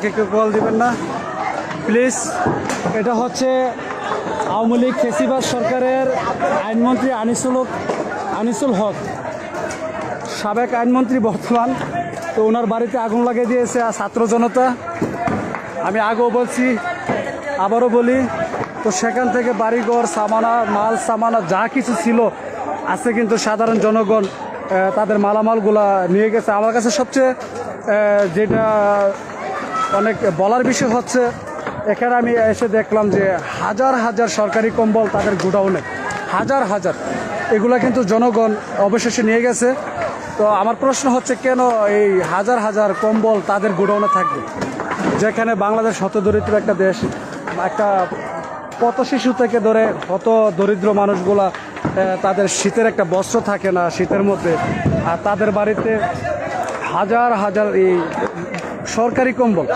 কেউ কল দিবেন না প্লিজ। এটা হচ্ছে আওয়ামী লীগ ফেসিবাদ সরকারের আইনমন্ত্রী আনিসুল হক, সাবেক আইনমন্ত্রী বর্তমান। তো ওনার বাড়িতে আগুন লাগিয়ে দিয়েছে ছাত্র জনতা। আমি আগেও বলছি, আবারও বলি, তো সেখান থেকে বাড়িঘর সামানা, মাল সামানা যা কিছু ছিল আছে, কিন্তু সাধারণ জনগণ তাদের মালামালগুলা নিয়ে গেছে। আমার কাছে সবচেয়ে যেটা অনেক বলার বিষয় হচ্ছে, এখানে আমি এসে দেখলাম যে হাজার হাজার সরকারি কম্বল তাদের গোডাউনে, হাজার হাজার, এগুলা কিন্তু জনগণ অবশেষে নিয়ে গেছে। তো আমার প্রশ্ন হচ্ছে, কেন এই হাজার হাজার কম্বল তাদের গোডাউনে থাকবে, যেখানে বাংলাদেশ হতদরিদ্র একটা দেশ, একটা কত শিশু থেকে ধরে কত দরিদ্র মানুষগুলা তাদের শীতের একটা বস্ত্র থাকে না শীতের মধ্যে, আর তাদের বাড়িতে হাজার হাজার এই সরকারি কম্বল।